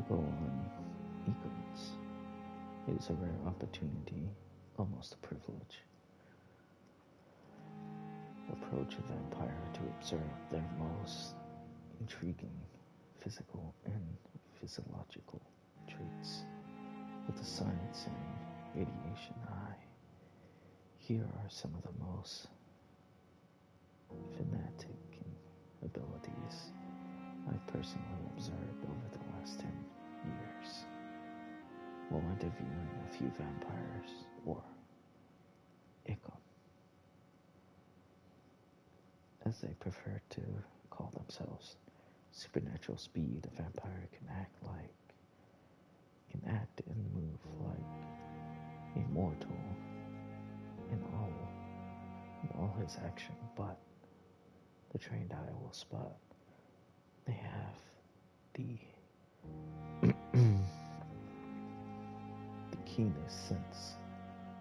go unequaled. It is a rare opportunity, almost a privilege. Approach a vampire to observe their most intriguing physical and physiological traits with a science and radiation eye. Here are some of the most fanatic abilities I've personally observed over the last 10 years while interviewing a few vampires, or Icon, as they prefer to call themselves. Supernatural speed, a vampire can act and move like a mortal in all his action, but the trained eye will spot. They have the the keenest sense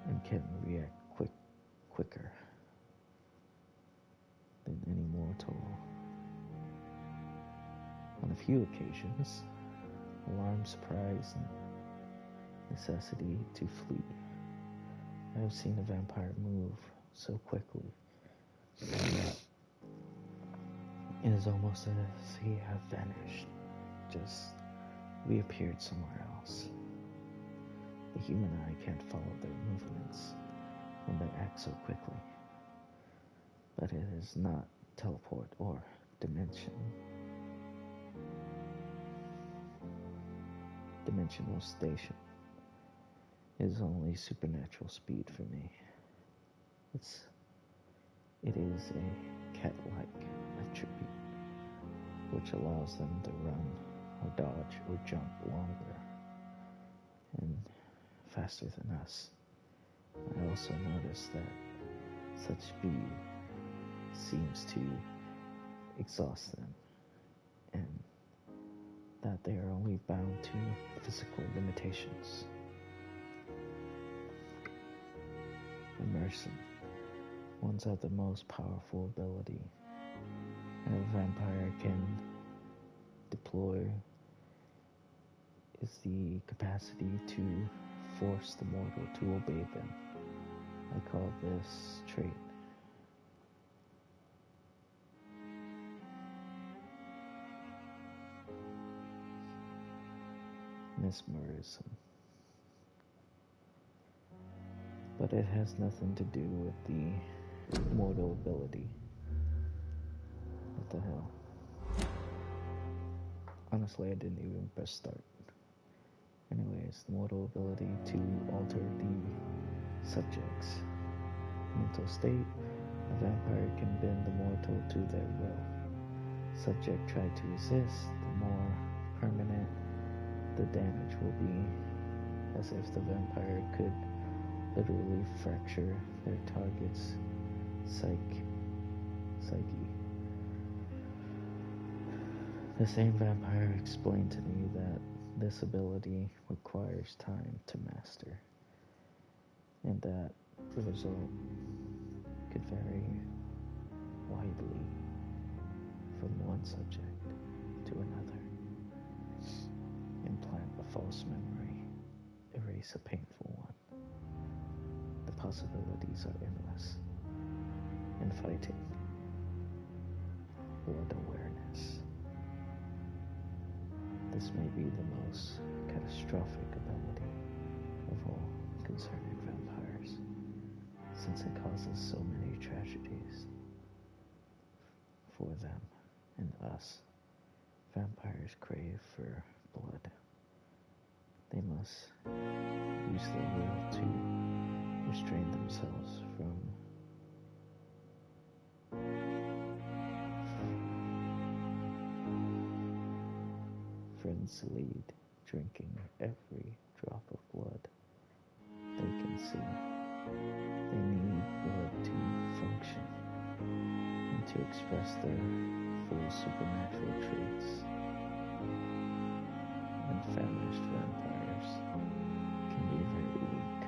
and can react quicker than any mortal. On a few occasions, alarm, surprise, and necessity to flee. I have seen a vampire move so quickly. It is almost as he had vanished, just reappeared somewhere else. The human eye can't follow their movements when they act so quickly. But it is not teleport or dimensional station. It is only supernatural speed for me. It is a cat-like attribute, which allows them to run or dodge or jump longer and faster than us. I also noticed that such speed seems to exhaust them, and that they are only bound to physical limitations. Immersion, one's of the most powerful ability a vampire can deploy is the capacity to force the mortal to obey them. I call this trait mesmerism. But it has nothing to do with the mortal ability. What the hell? Honestly, I didn't even press start. Anyways, the mortal ability to alter the subject's mental state. A vampire can bend the mortal to their will. Subject try to resist, the more permanent the damage will be, as if the vampire could literally fracture their target's psyche. The same vampire explained to me that this ability requires time to master, and that the result could vary widely from one subject to another. Implant a false memory, erase a painful one. The possibilities are endless. In fighting, blood awareness. This may be the most catastrophic ability of all concerning vampires, since it causes so many tragedies for them and us. Vampires crave for blood. They must use their will to restrain themselves from frenzied drinking every drop of blood they can see. They need blood to function and to express their full supernatural traits. And famished vampires can be very weak,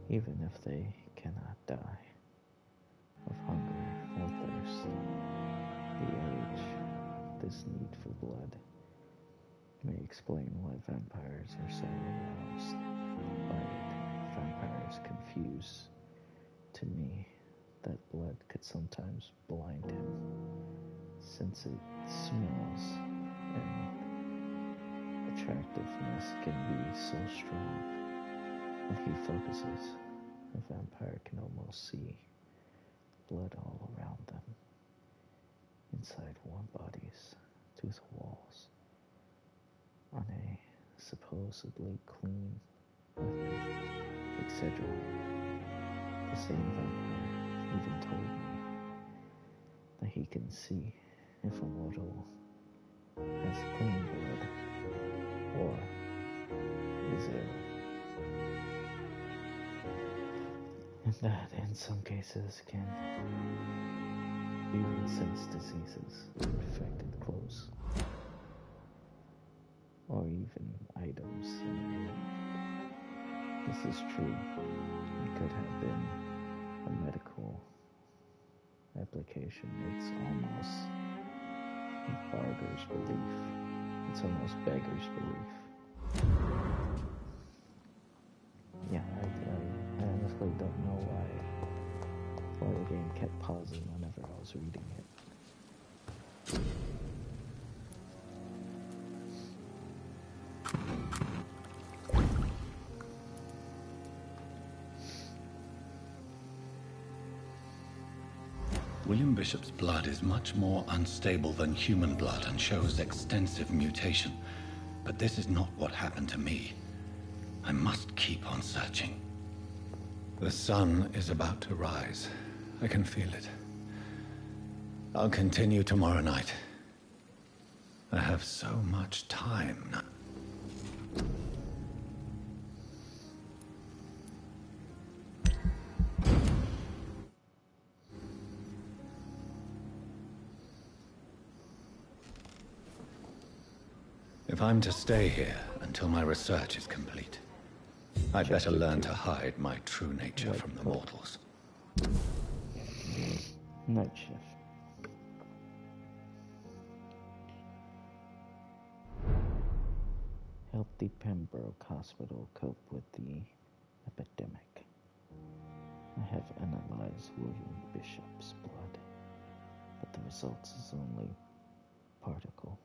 even if they cannot die of hunger or thirst. The urge, this need for blood, may explain why vampires are so aroused by it. Vampires confuse to me that blood could sometimes blind him, since it smells and attractiveness can be so strong. When he focuses, a vampire can almost see blood all around them, inside warm bodies, through the walls, on a supposedly clean weapon, etc. The same vampire even told me that he can see if a mortal has clean blood or is ill, and that in some cases can even sense diseases or infected clothes, or even items in the room. This is true. It could have been a medical application. It's almost beggars belief. It's almost beggars belief. Yeah, I honestly don't know why the game kept pausing whenever I was reading it. William Bishop's blood is much more unstable than human blood and shows extensive mutation. But this is not what happened to me. I must keep on searching. The sun is about to rise. I can feel it. I'll continue tomorrow night. I have so much time now. If I'm to stay here until my research is complete, I'd better learn to hide my true nature from the mortals. Night shift. Help the Pembroke Hospital cope with the epidemic. I have analyzed William Bishop's blood, but the results is only particle.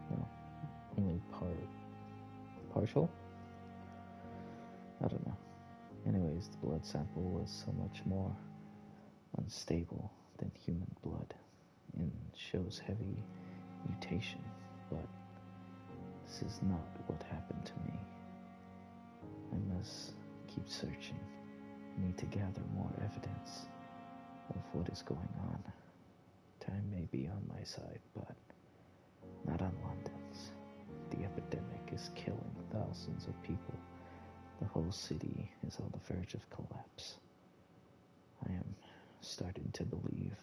No, only partial? I don't know. Anyways, the blood sample was so much more unstable than human blood and shows heavy mutation, but this is not what happened to me. I must keep searching. I need to gather more evidence of what is going on. Time may be on my side, but not on London's. The epidemic is killing thousands of people. The whole city is on the verge of collapse. I am starting to believe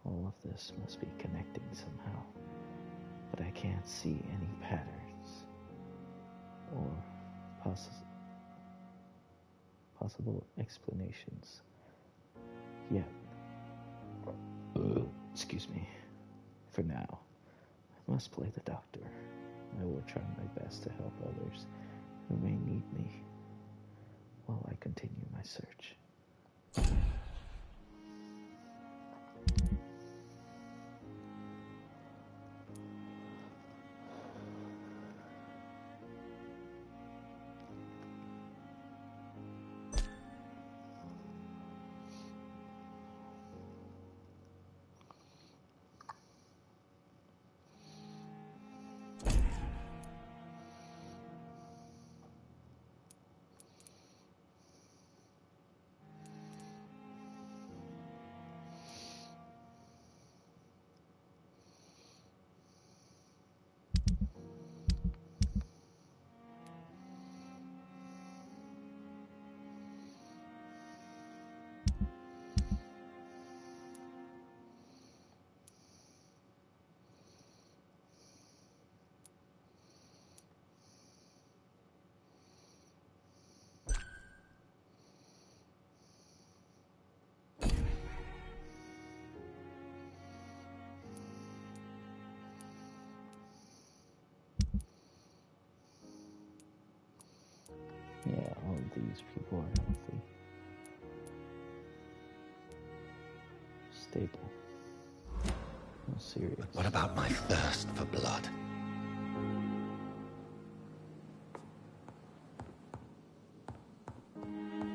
all of this must be connecting somehow, but I can't see any patterns or possible explanations yet. Excuse me. For now, I must play the doctor. I will try my best to help others who may need me while I continue my search. these people are healthy. Stable. No serious. What about my thirst for blood?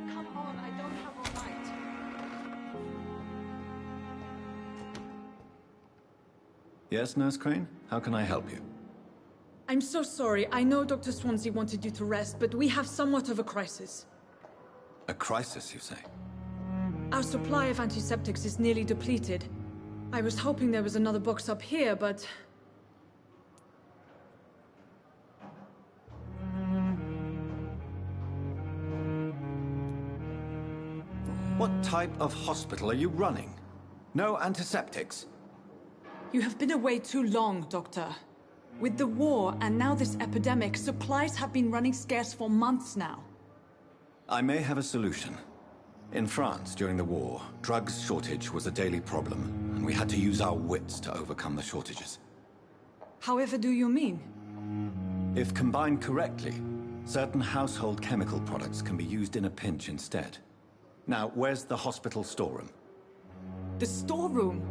Come on, I don't have all night. Yes, Nurse Crane? How can I help you? I'm so sorry. I know Dr. Swansea wanted you to rest, but we have somewhat of a crisis. A crisis, you say? Our supply of antiseptics is nearly depleted. I was hoping there was another box up here, but... What type of hospital are you running? No antiseptics? You have been away too long, Doctor. With the war and now this epidemic, supplies have been running scarce for months now. I may have a solution. In France, during the war, drugs shortage was a daily problem, and we had to use our wits to overcome the shortages. However do you mean? If combined correctly, certain household chemical products can be used in a pinch instead. Now, where's the hospital storeroom? The storeroom?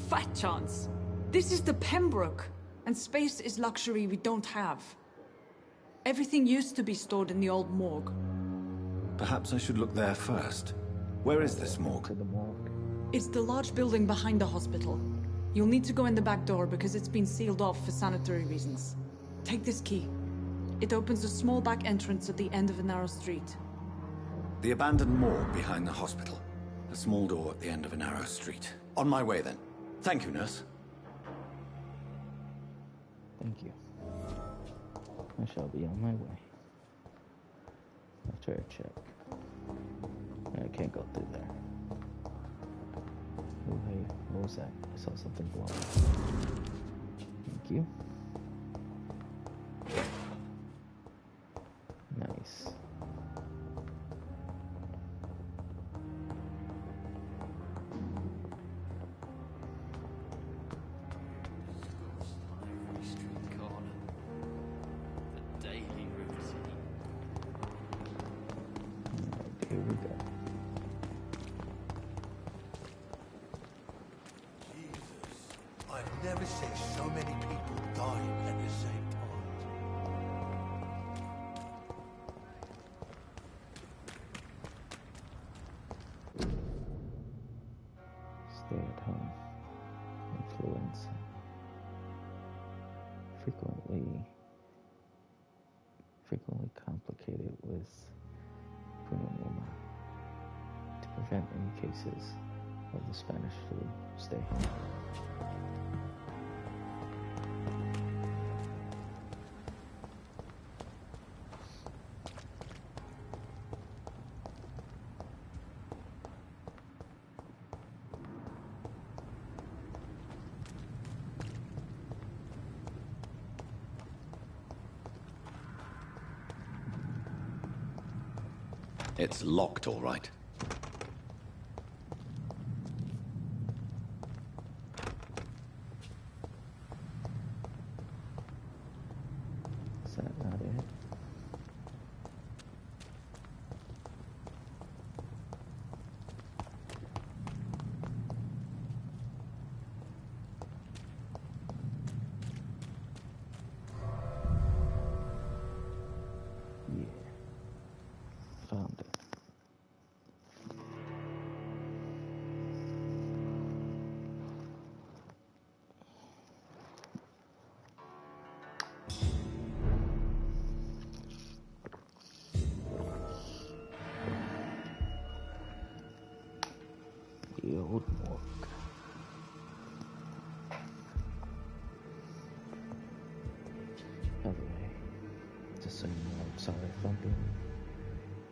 Fat chance. This is the Pembroke, and space is luxury we don't have. Everything used to be stored in the old morgue. Perhaps I should look there first. Where is this morgue? To the morgue. It's the large building behind the hospital. You'll need to go in the back door because it's been sealed off for sanitary reasons. Take this key. It opens a small back entrance at the end of a narrow street. The abandoned morgue behind the hospital. A small door at the end of a narrow street. On my way, then. Thank you, nurse. Thank you. I shall be on my way. After I check. I can't go through there. Oh, hey, what was that? I saw something glowing. Thank you. Nice. Here we go. Jesus, I've never seen so many people dying at the same time. Stay at home. Influenza. Frequently complicated with pneumonia. To prevent any cases of the Spanish flu, stay home. It's locked, all right. Is that not it? Yeah. Found it. The old morgue. By the way, just so you know, I'm sorry if I'm being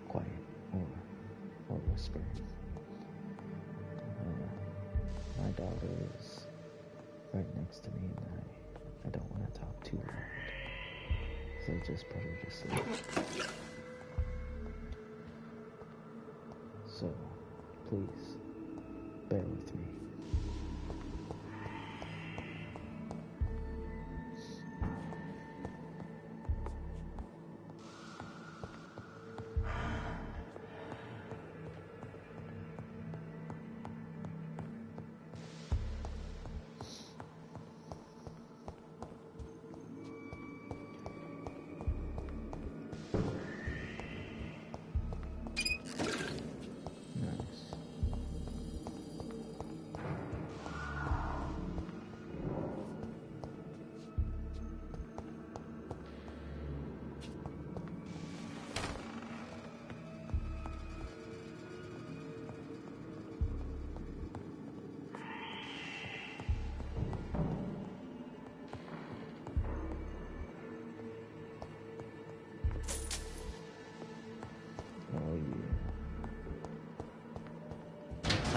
quiet or whispering. My daughter is right next to me, and I don't want to talk too loud, so I just put her to sleep. So, please, bear with me.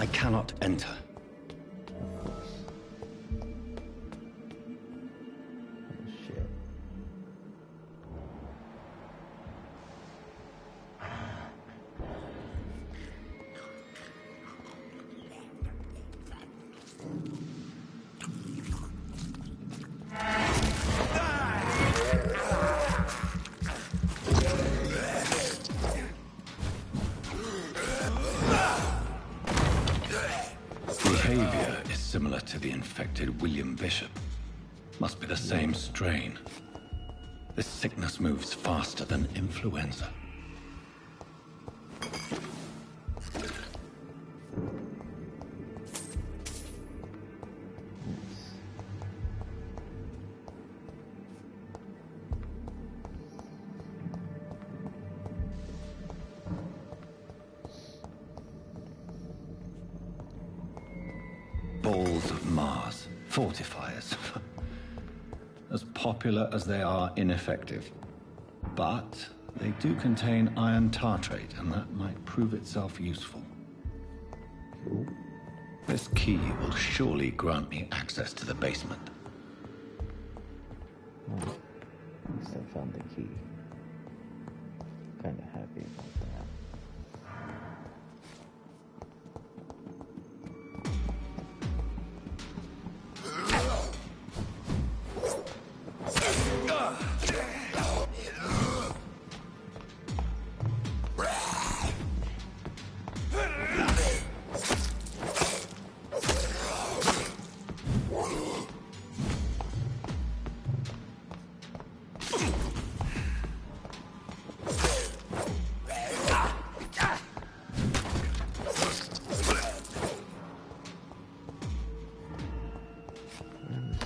I cannot enter. Of course. Oh shit. Behavior is similar to the infected William Bishop. Must be the same strain. This sickness moves faster than influenza. Balls of Mars, fortifiers. As popular as they are ineffective. But they do contain iron tartrate, and that might prove itself useful. Cool. This key will surely grant me access to the basement. Well, at least I found the key. Kinda happy about that.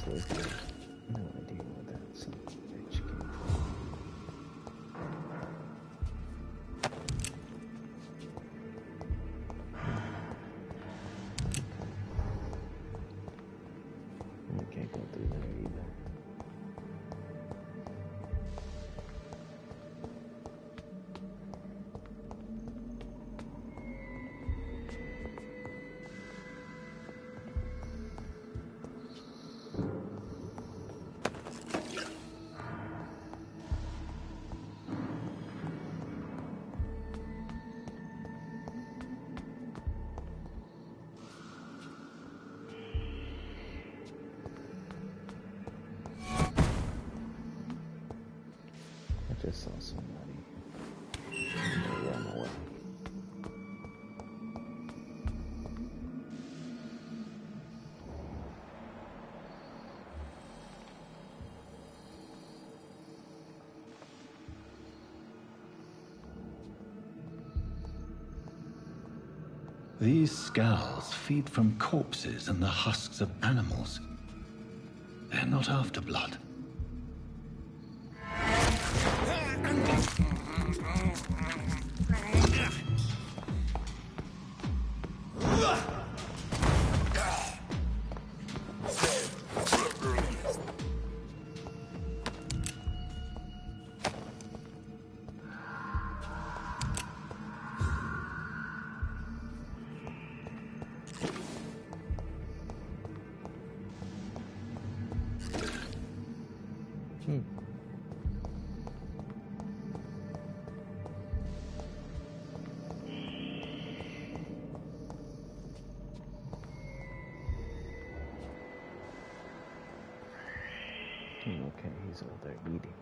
Honestly, no idea where that son of a bitch came from. I can't go through there either. I just saw somebody. They ran away. These scowls feed from corpses and the husks of animals. They're not after blood. Okay, he's over there eating.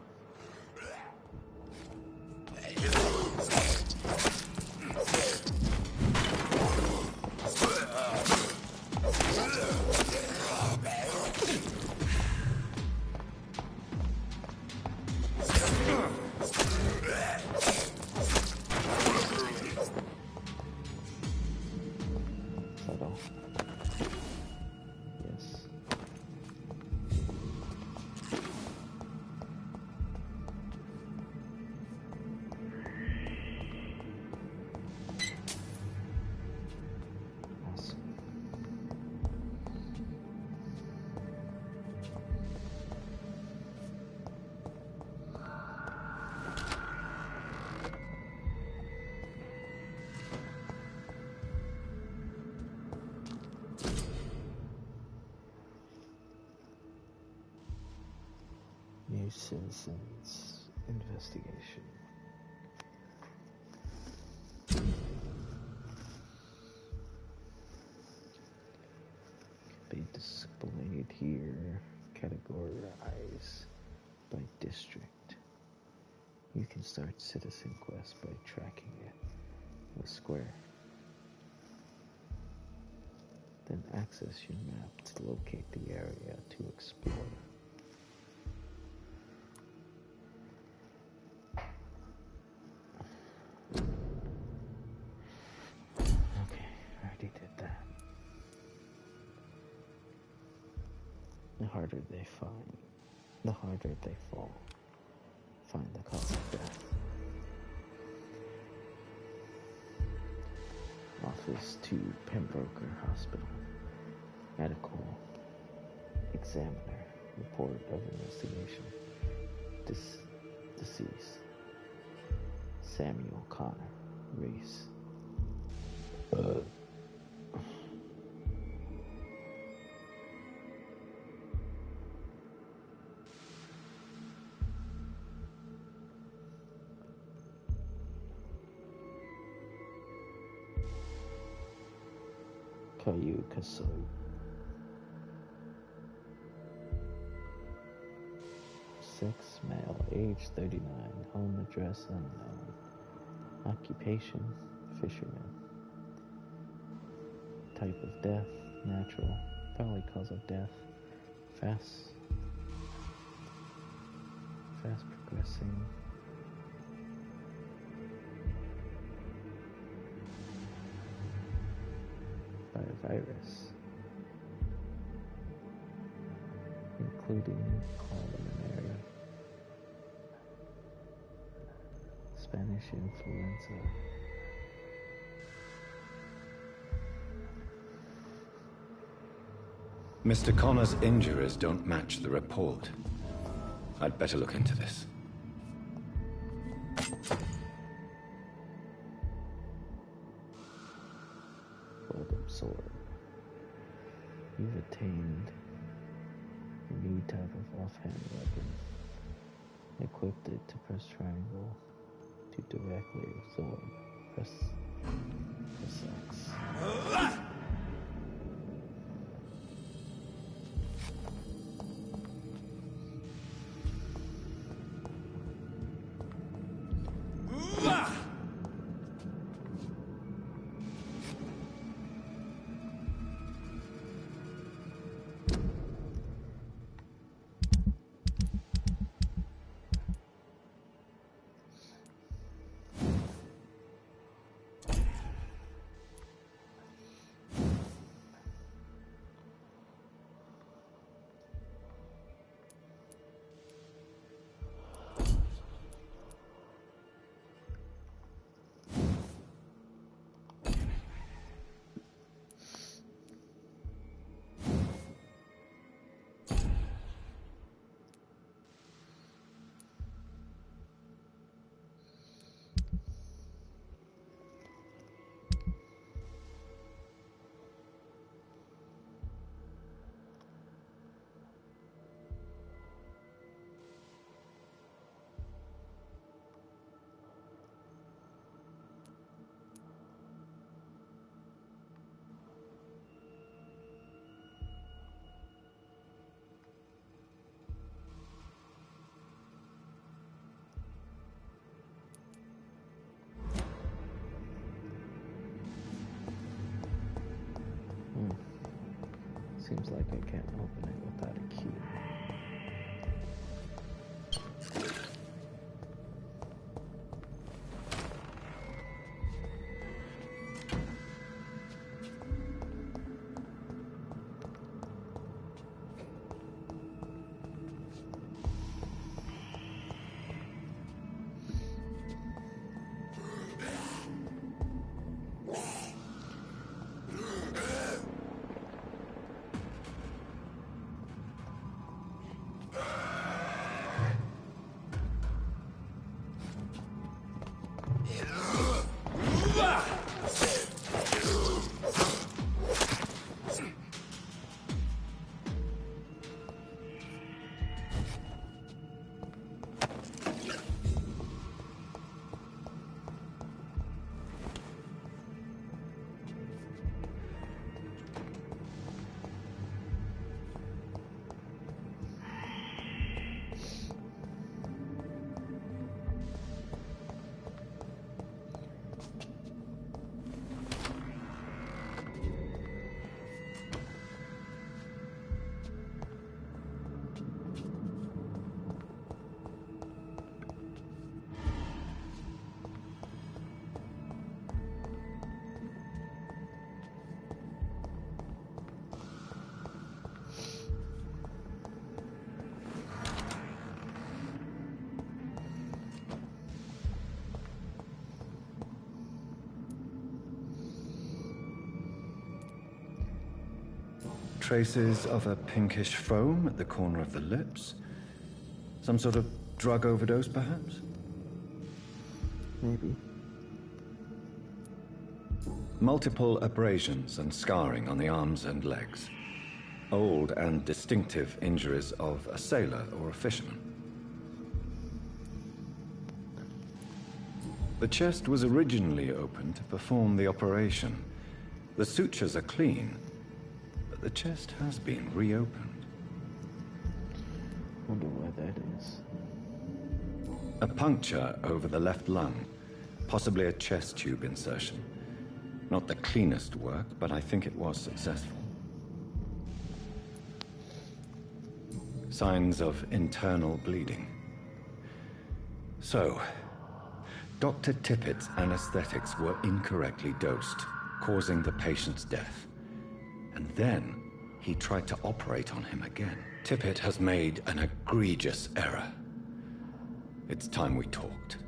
Subtle. Yes. A citizen's investigation. Be displayed here. Categorize by district. You can start citizen quest by tracking it with square. Then access your map to locate the area to explore. Okay, I already did that. The harder they find, the harder they fall. Find the cause of death. Office to Pembroke Hospital. Medical examiner. Report of investigation. Deceased. Samuel Connor. Race. Caillou Kasoi. Sex, male, age 39, home address unknown, occupation, fisherman, type of death, natural, probably cause of death, fast progressing, by a virus, including malaria, Spanish influenza. Mr. Connor's injuries don't match the report. I'd better look into this. Bottem sword. You've attained a new type of offhand weapon. Equipped it to press triangle to directly absorb. Press X. Seems like I can't open it without a key. Traces of a pinkish foam at the corner of the lips. Some sort of drug overdose, perhaps? Maybe. Multiple abrasions and scarring on the arms and legs. Old and distinctive injuries of a sailor or a fisherman. The chest was originally opened to perform the operation. The sutures are clean, but the chest has been reopened. Wonder why that is. A puncture over the left lung, possibly a chest tube insertion. Not the cleanest work, but I think it was successful. Signs of internal bleeding. So, Dr. Tippett's anesthetics were incorrectly dosed, causing the patient's death. And then he tried to operate on him again. Tippett has made an egregious error. It's time we talked.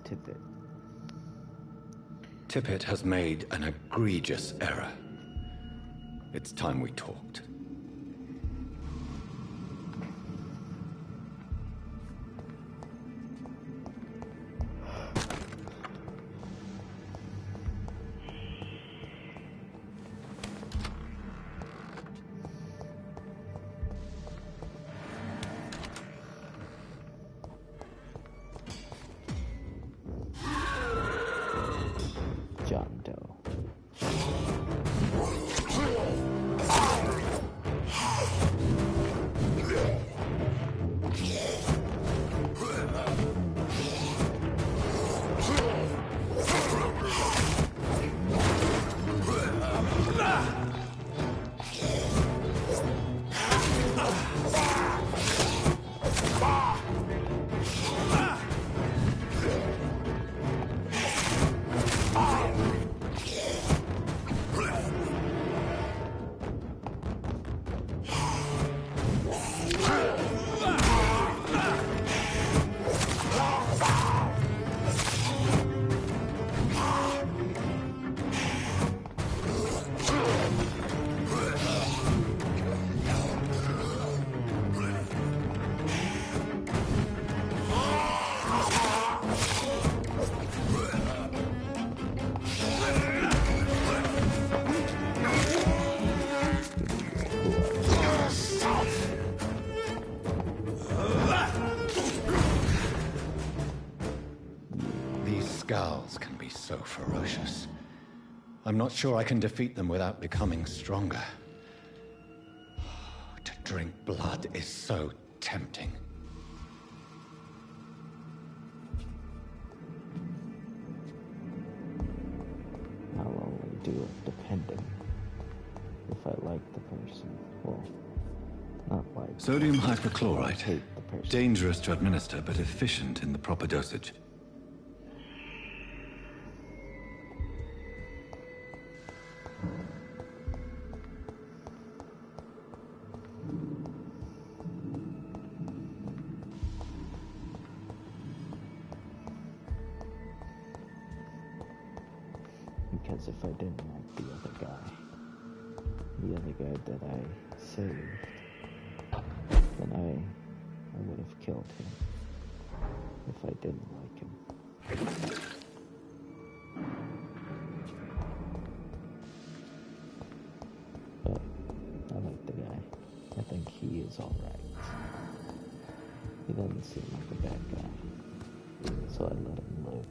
Tippett. Tippett has made an egregious error. It's time we talked. John Doe. Scowls can be so ferocious. I'm not sure I can defeat them without becoming stronger. To drink blood is so tempting. I'll only do it depending if I like the person. Well, not like. Sodium I hypochlorite. hate the person. Dangerous to administer, but efficient in the proper dosage. Because if I didn't like the other guy that I saved, then I would have killed him if I didn't like him. But I like the guy. I think he is alright. He doesn't seem like a bad guy. So I let him live.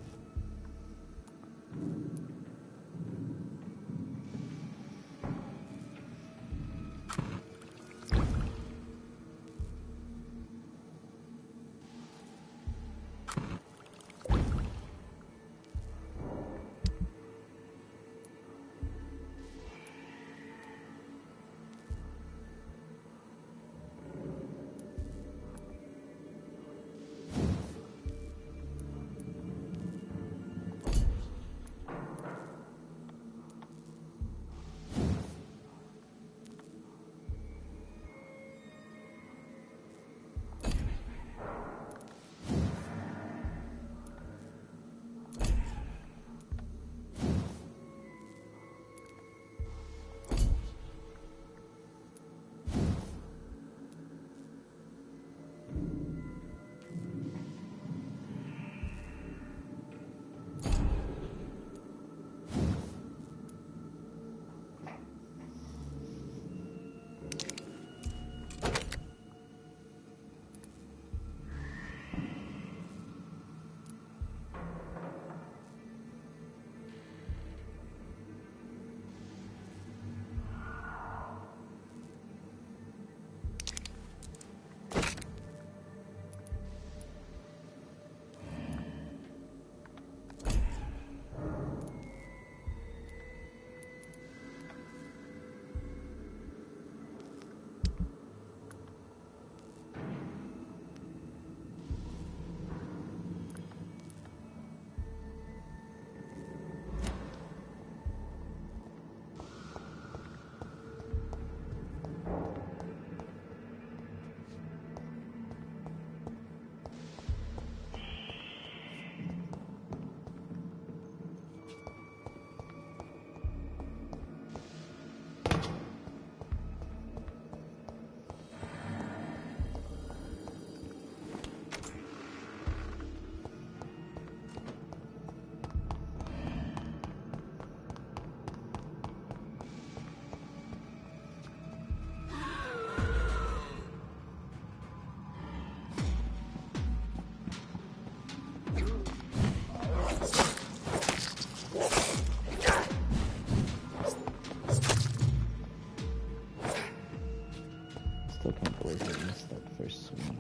Still can't believe I missed that first swing.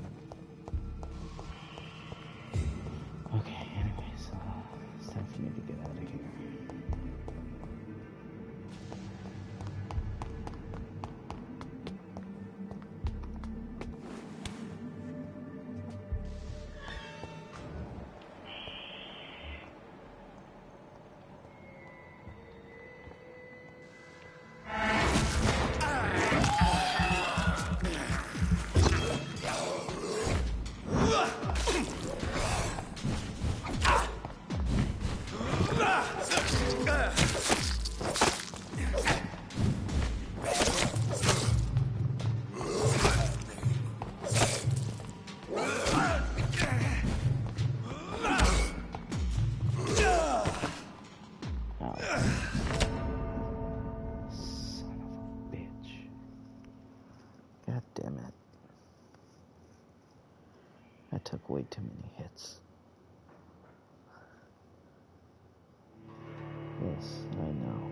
Okay, anyways, it's time for me to get out of here. God damn it. I took way too many hits. Yes, I know.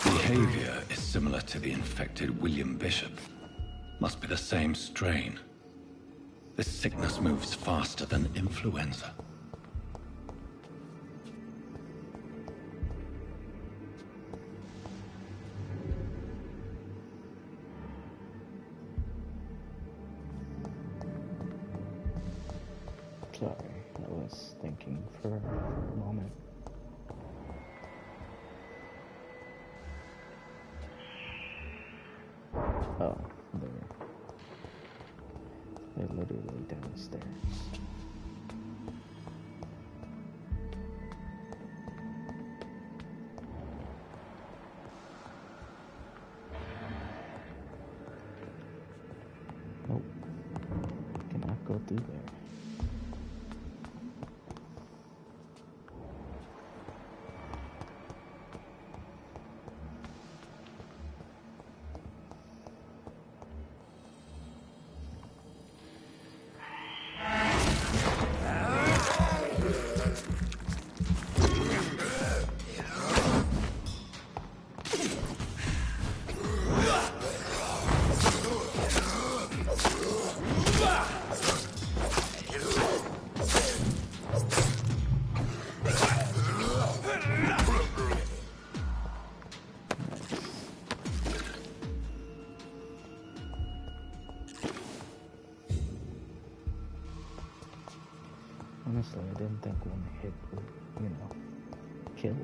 Behavior is similar to the infected William Bishop. Must be the same strain. This sickness moves faster than influenza. Sorry, I was thinking for a moment. Oh, they're literally downstairs. Nope, cannot go through there. Honestly, I didn't think one hit would, kill.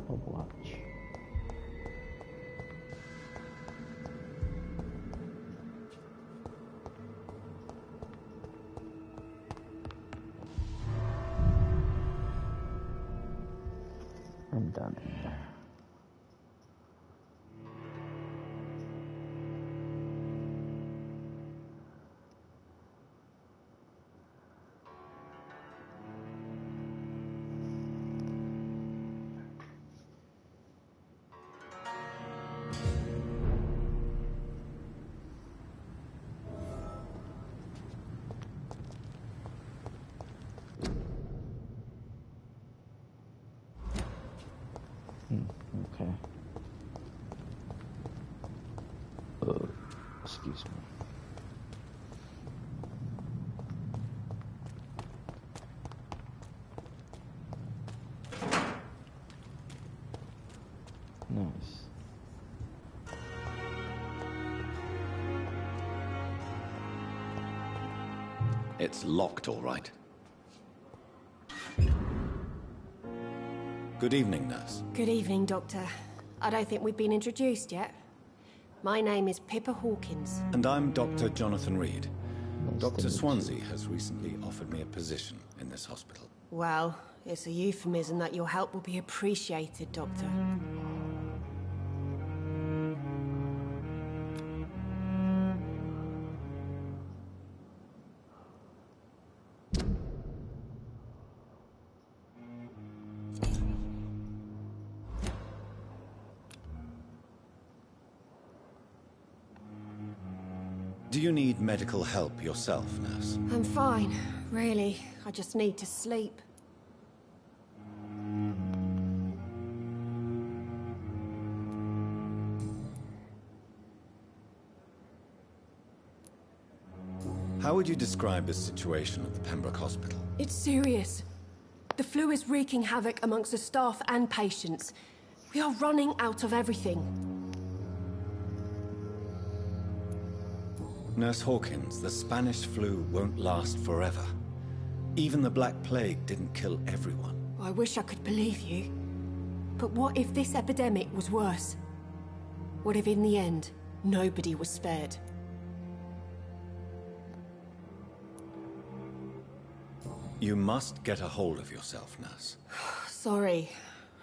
A watch. I'm done here. Okay. Excuse me. Nice. It's locked, all right. Good evening, nurse. Good evening, Doctor. I don't think we've been introduced yet. My name is Pippa Hawkins. And I'm Dr. Jonathan Reed. Nice to Dr. meet Swansea has recently offered me a position in this hospital. Well, it's a euphemism that your help will be appreciated, Doctor. Do you need medical help yourself, nurse? I'm fine, really. I just need to sleep. How would you describe the situation at the Pembroke Hospital? It's serious. The flu is wreaking havoc amongst the staff and patients. We are running out of everything. Nurse Hawkins, the Spanish flu won't last forever. Even the Black Plague didn't kill everyone. I wish I could believe you. But what if this epidemic was worse? What if in the end, nobody was spared? You must get a hold of yourself, nurse. Sorry,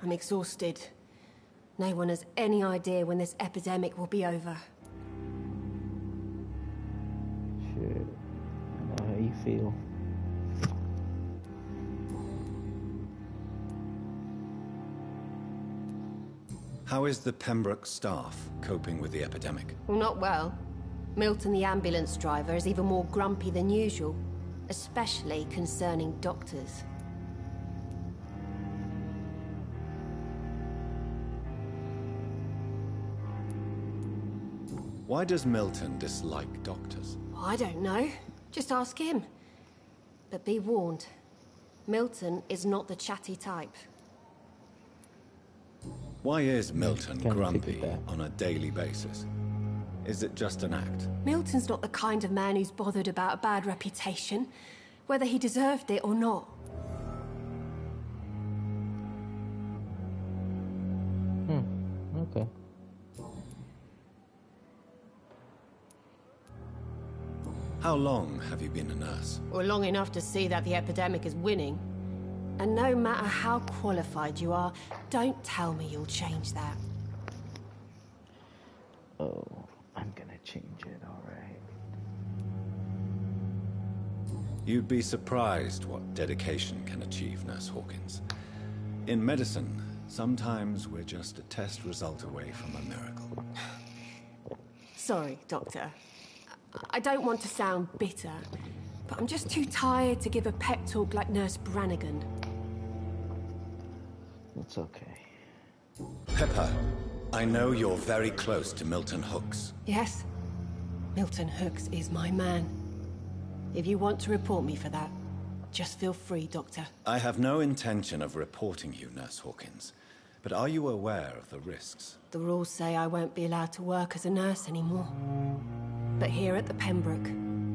I'm exhausted. No one has any idea when this epidemic will be over. Shit. I know how you feel. How is the Pembroke staff coping with the epidemic? Well, not well. Milton, the ambulance driver, is even more grumpy than usual, especially concerning doctors. Why does Milton dislike doctors? I don't know. Just ask him. But be warned. Milton is not the chatty type. Why is Milton Kinda grumpy figured that. on a daily basis? Is it just an act? Milton's not the kind of man who's bothered about a bad reputation, whether he deserved it or not. Okay. How long have you been a nurse? Or long enough to see that the epidemic is winning. And no matter how qualified you are, don't tell me you'll change that. Oh, I'm gonna change it, alright. You'd be surprised what dedication can achieve, Nurse Hawkins. In medicine, sometimes we're just a test result away from a miracle. Sorry, Doctor. I don't want to sound bitter, but I'm just too tired to give a pep talk like Nurse Brannigan. It's okay. Pepper, I know you're very close to Milton Hooks. Yes, Milton Hooks is my man. If you want to report me for that, just feel free, Doctor. I have no intention of reporting you, Nurse Hawkins. But are you aware of the risks? The rules say I won't be allowed to work as a nurse anymore. But here at the Pembroke,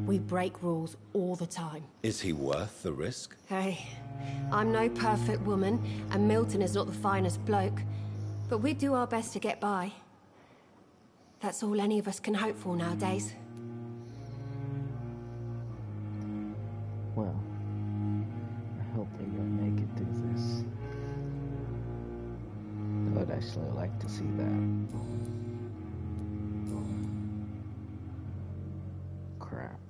we break rules all the time. Is he worth the risk? Hey, I'm no perfect woman, and Milton is not the finest bloke. But we do our best to get by. That's all any of us can hope for nowadays. Well, I hope that you'll make it through this. I would actually like to see that. Crap.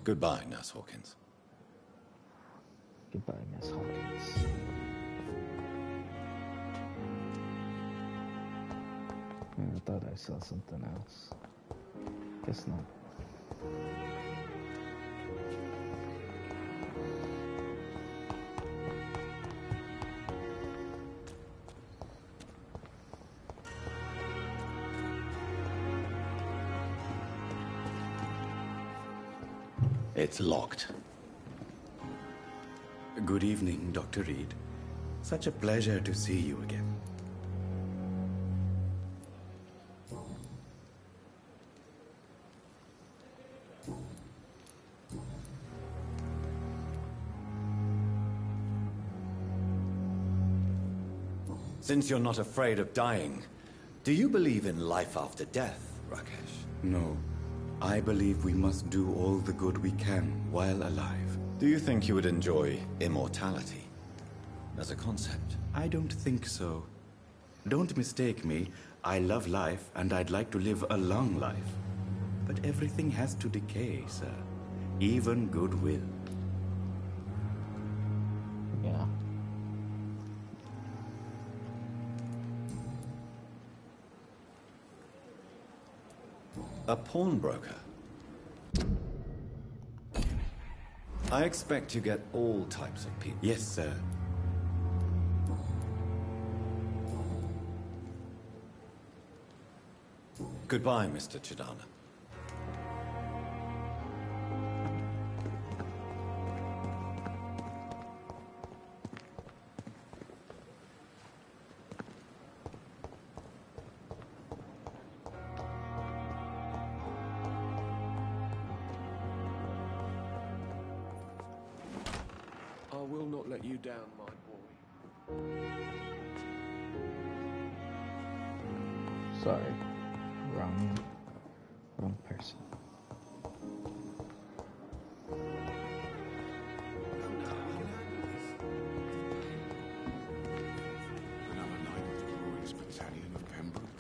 Goodbye, Nurse Hawkins. Goodbye, Miss Hawkins. I thought I saw something else. Guess not. It's locked. Good evening, Dr. Reed. Such a pleasure to see you again. Since you're not afraid of dying, do you believe in life after death, Rakesh? No, I believe we must do all the good we can while alive. Do you think you would enjoy immortality as a concept? I don't think so. Don't mistake me. I love life and I'd like to live a long life. But everything has to decay, sir. Even goodwill. Yeah. A pawnbroker? I expect you get all types of people. Yes, sir. Goodbye, Mr. Chidana. I will not let you down, my boy. Sorry. Wrong person. Another night with the glorious battalion of Pembroke.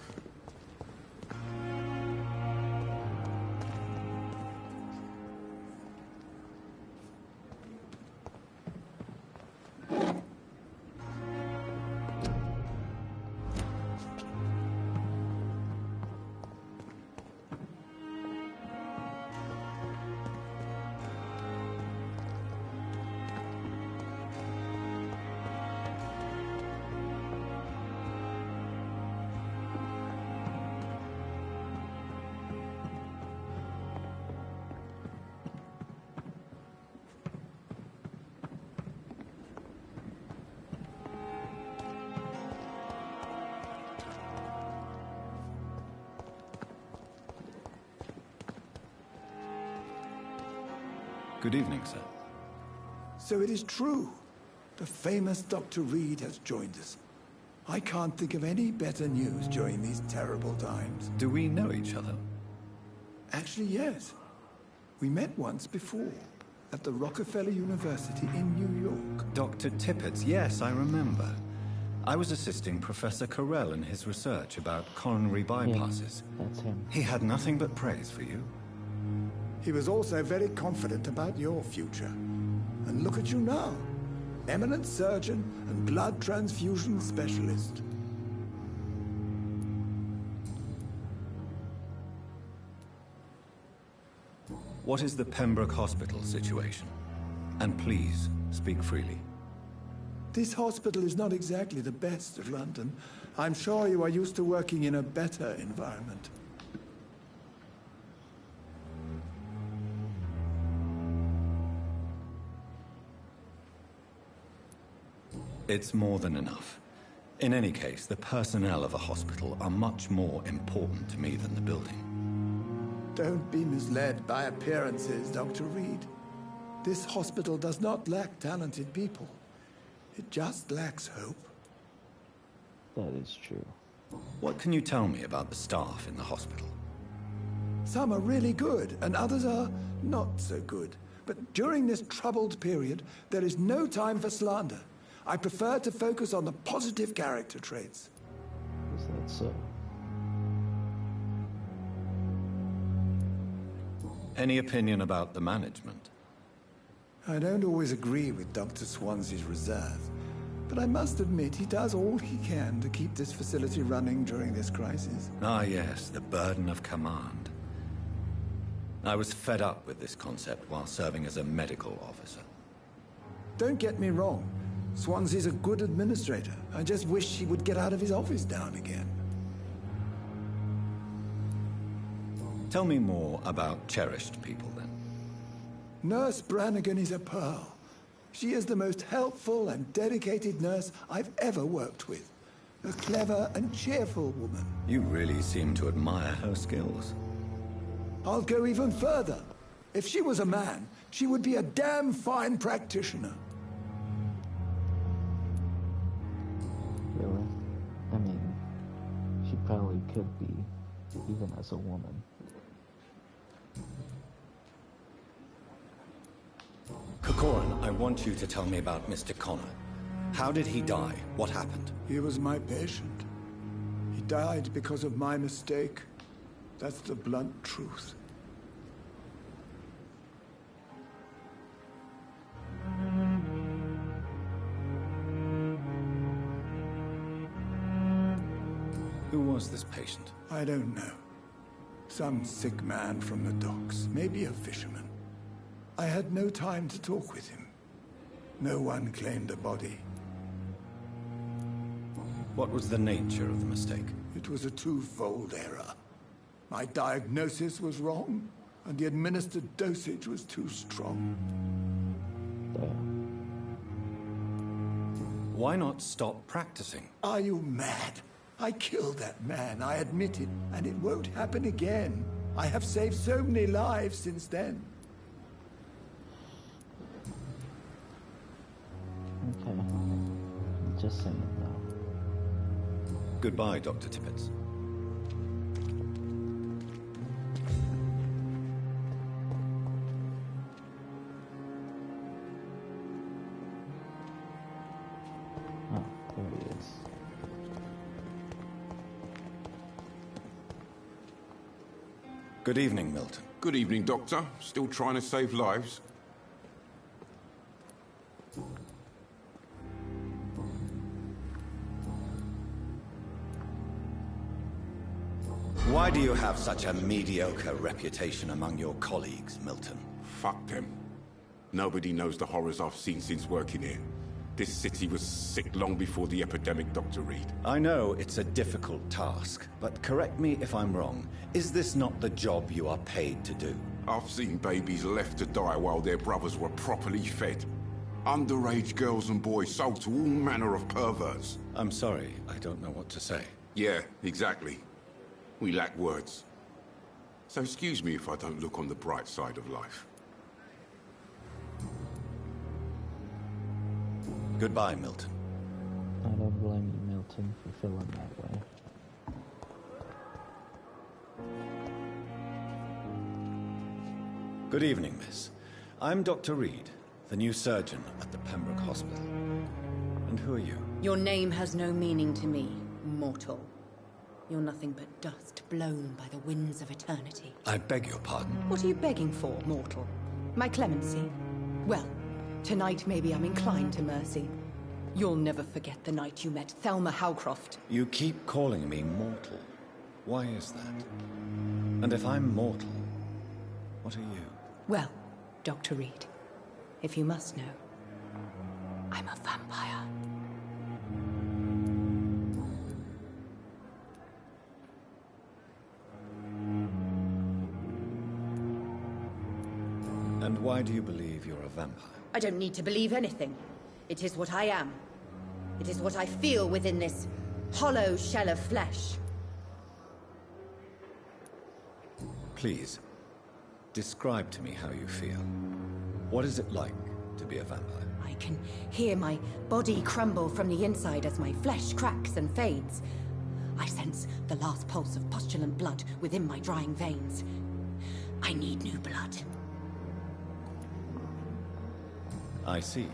Good evening, sir. So it is true. The famous Dr. Reed has joined us. I can't think of any better news during these terrible times. Do we know each other? Actually, yes. We met once before, at the Rockefeller University in New York. Dr. Tippett, yes, I remember. I was assisting Professor Carell in his research about coronary bypasses. Yeah, that's him. He had nothing but praise for you. He was also very confident about your future. And look at you now. Eminent surgeon and blood transfusion specialist. What is the Pembroke Hospital situation? And please, speak freely. This hospital is not exactly the best of London. I'm sure you are used to working in a better environment. It's more than enough. In any case, the personnel of a hospital are much more important to me than the building. Don't be misled by appearances, Dr. Reed. This hospital does not lack talented people. It just lacks hope. That is true. What can you tell me about the staff in the hospital? Some are really good, and others are not so good. But during this troubled period, there is no time for slander. I prefer to focus on the positive character traits. Is that so? Any opinion about the management? I don't always agree with Dr. Swansea's reserve, but I must admit he does all he can to keep this facility running during this crisis. Ah, yes, the burden of command. I was fed up with this concept while serving as a medical officer. Don't get me wrong. Swansea's a good administrator. I just wish he would get out of his office now and again. Tell me more about cherished people, then. Nurse Brannigan is a pearl. She is the most helpful and dedicated nurse I've ever worked with. A clever and cheerful woman. You really seem to admire her skills. I'll go even further. If she was a man, she would be a damn fine practitioner. Really? I mean, she probably could be, even as a woman. Corcoran, I want you to tell me about Mr. Connor. How did he die? What happened? He was my patient. He died because of my mistake. That's the blunt truth. Who was this patient? I don't know. Some sick man from the docks, maybe a fisherman. I had no time to talk with him. No one claimed the body. What was the nature of the mistake? It was a twofold error. My diagnosis was wrong, and the administered dosage was too strong. Damn. Why not stop practicing? Are you mad? I killed that man, I admit it, and it won't happen again. I have saved so many lives since then. Okay. Just saying now. Goodbye, Dr. Tippett. Oh, there he is. Good evening, Milton. Good evening, Doctor. Still trying to save lives? Why do you have such a mediocre reputation among your colleagues, Milton? Fuck them. Nobody knows the horrors I've seen since working here. This city was sick long before the epidemic, Dr. Reed. I know it's a difficult task, but correct me if I'm wrong. Is this not the job you are paid to do? I've seen babies left to die while their brothers were properly fed. Underage girls and boys sold to all manner of perverts. I'm sorry, I don't know what to say. Yeah, exactly. We lack words. So excuse me if I don't look on the bright side of life. Goodbye, Milton. I don't blame you, Milton, for feeling that way. Good evening, miss. I'm Dr. Reed, the new surgeon at the Pembroke Hospital. And who are you? Your name has no meaning to me, mortal. You're nothing but dust blown by the winds of eternity. I beg your pardon. What are you begging for, mortal? My clemency? Well, tonight maybe I'm inclined to mercy. You'll never forget the night you met Thelma Howcroft. You keep calling me mortal. Why is that? And if I'm mortal, what are you? Well, Dr. Reed, if you must know, I'm a vampire. And why do you believe you're a vampire? I don't need to believe anything. It is what I am. It is what I feel within this hollow shell of flesh. Please, describe to me how you feel. What is it like to be a vampire? I can hear my body crumble from the inside as my flesh cracks and fades. I sense the last pulse of postulant blood within my drying veins. I need new blood. I see.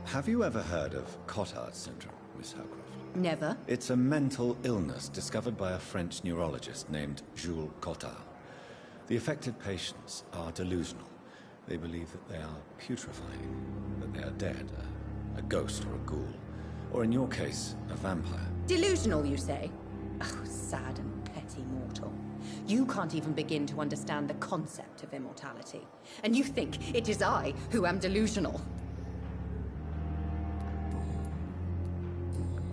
Have you ever heard of Cotard syndrome, Miss Howcroft? Never. It's a mental illness discovered by a French neurologist named Jules Cotard. The affected patients are delusional. They believe that they are putrefying, that they are dead, a ghost or a ghoul, or in your case, a vampire. Delusional, you say? Oh, sad and petty mortal. You can't even begin to understand the concept of immortality. And you think it is I who am delusional.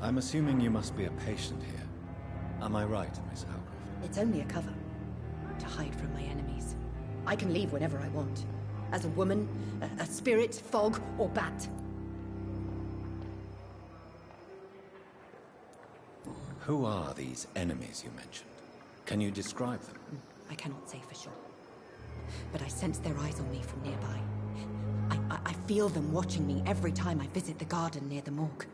I'm assuming you must be a patient here. Am I right, Miss Howcroft? It's only a cover. To hide from my enemies. I can leave whenever I want. As a woman, a spirit, fog, or bat. Who are these enemies you mentioned? Can you describe them? I cannot say for sure. But I sense their eyes on me from nearby. I feel them watching me every time I visit the garden near the morgue.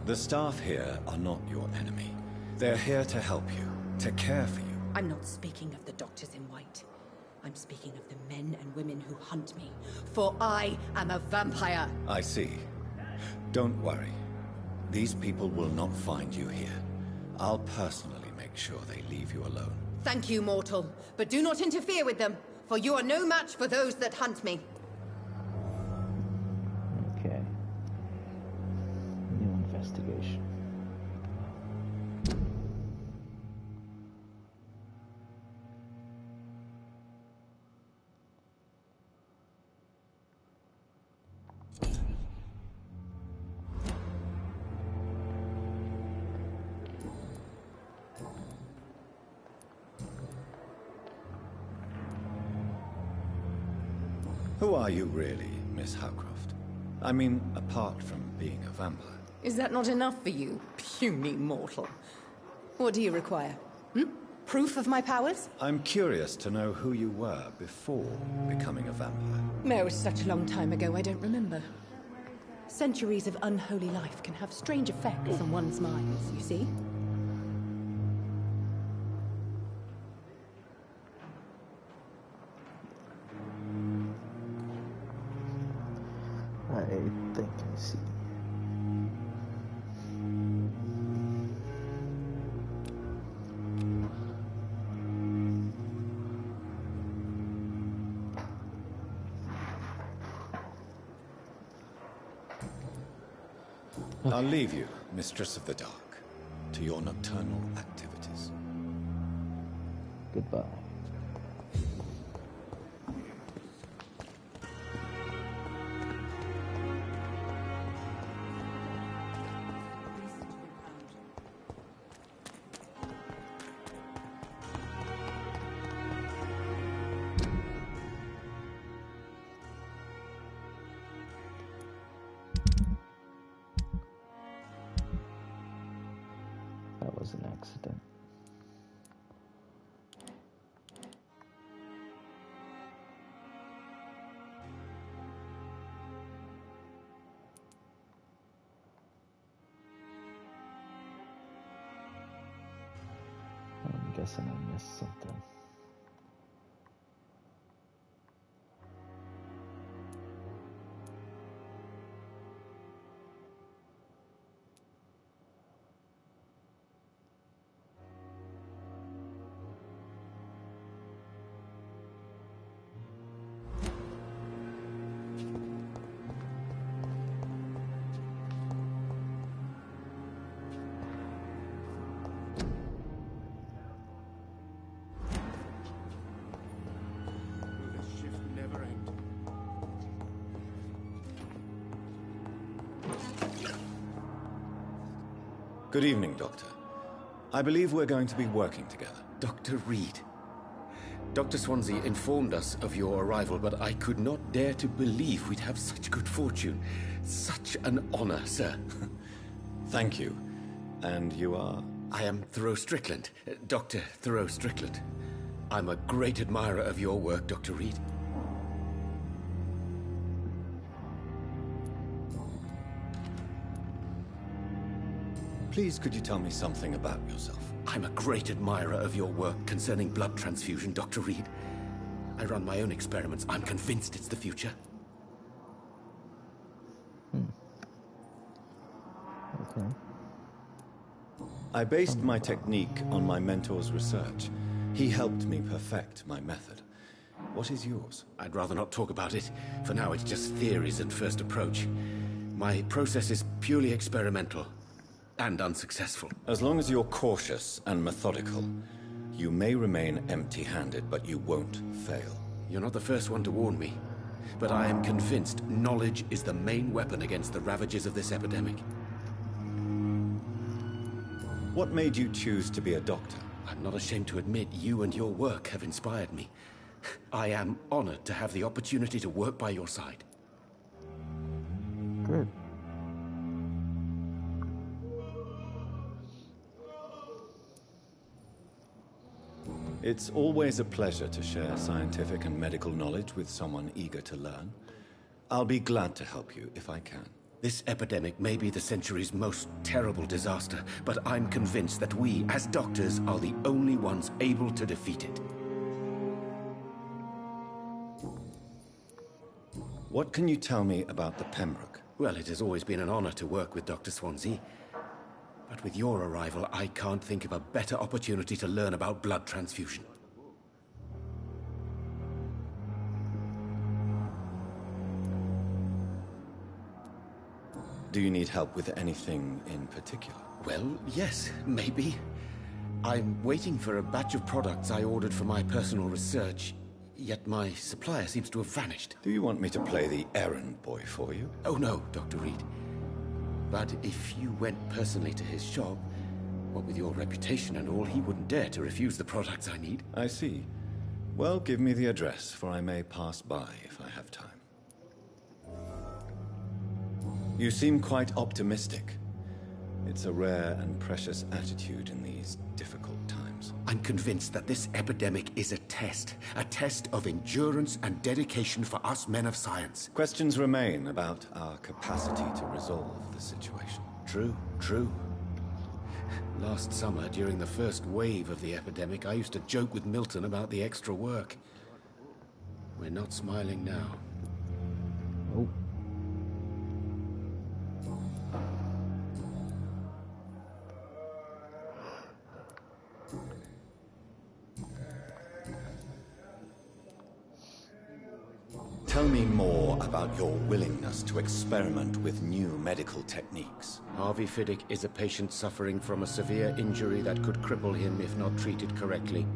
The staff here are not your enemy. They're here to help you, to care for you. I'm not speaking of the doctors in white. I'm speaking of the men and women who hunt me. For I am a vampire. I see. Don't worry. These people will not find you here. I'll personally make sure they leave you alone. Thank you, mortal. But do not interfere with them, for you are no match for those that hunt me. Okay. New investigation. Who are you really, Miss Howcroft? I mean, apart from being a vampire. Is that not enough for you, puny mortal? What do you require? Proof of my powers? I'm curious to know who you were before becoming a vampire. It was such a long time ago, I don't remember. Centuries of unholy life can have strange effects on one's minds, you see? I think I see. I'll leave you, Mistress of the Dark, to your nocturnal activities. Goodbye. That was an accident. guessing I missed something. Good evening, Doctor. I believe we're going to be working together. Dr. Reed. Dr. Swansea informed us of your arrival, but I could not dare to believe we'd have such good fortune. Such an honor, sir. Thank you. And you are? I am Thoreau Strickland, Dr. Thoreau Strickland. I'm a great admirer of your work, Dr. Reed. Please, could you tell me something about yourself? I'm a great admirer of your work concerning blood transfusion, Dr. Reed. I run my own experiments. I'm convinced it's the future. Okay. I based my technique on my mentor's research. He helped me perfect my method. What is yours? I'd rather not talk about it. For now, it's just theories and first approach. My process is purely experimental. And unsuccessful. As long as you're cautious and methodical, you may remain empty-handed, but you won't fail. You're not the first one to warn me, but I am convinced knowledge is the main weapon against the ravages of this epidemic. What made you choose to be a doctor? I'm not ashamed to admit you and your work have inspired me. I am honored to have the opportunity to work by your side. Good. It's always a pleasure to share scientific and medical knowledge with someone eager to learn. I'll be glad to help you if I can. This epidemic may be the century's most terrible disaster, but I'm convinced that we, as doctors, are the only ones able to defeat it. What can you tell me about the Pembroke? Well, it has always been an honor to work with Dr. Swansea. But with your arrival, I can't think of a better opportunity to learn about blood transfusion. Do you need help with anything in particular? Well, yes, maybe. I'm waiting for a batch of products I ordered for my personal research, yet my supplier seems to have vanished. Do you want me to play the errand boy for you? Oh no, Dr. Reed. But if you went personally to his shop, what with your reputation and all, he wouldn't dare to refuse the products I need. I see. Well, give me the address, for I may pass by if I have time. You seem quite optimistic. It's a rare and precious attitude in these difficult times. I'm convinced that this epidemic is a test of endurance and dedication for us men of science. Questions remain about our capacity to resolve the situation. True. Last summer, during the first wave of the epidemic, I used to joke with Milton about the extra work. We're not smiling now. Nope. Tell me more about your willingness to experiment with new medical techniques. Harvey Fiddick is a patient suffering from a severe injury that could cripple him if not treated correctly.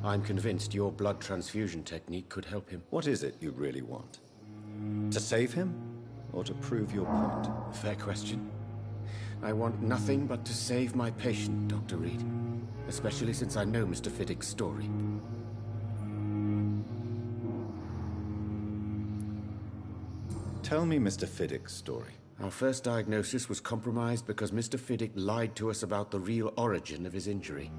I'm convinced your blood transfusion technique could help him. What is it you really want? To save him, or to prove your point? Fair question. I want nothing but to save my patient, Dr. Reed. Especially since I know Mr. Fiddick's story. Tell me Mr. Fiddick's story. Our first diagnosis was compromised because Mr. Fiddick lied to us about the real origin of his injury.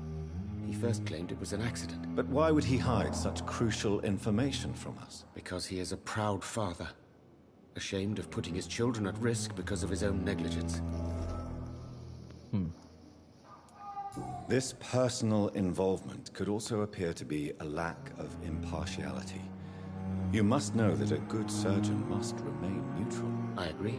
He first claimed it was an accident. But why would he hide such crucial information from us? Because he is a proud father, ashamed of putting his children at risk because of his own negligence. This personal involvement could also appear to be a lack of impartiality. You must know that a good surgeon must remain neutral. I agree.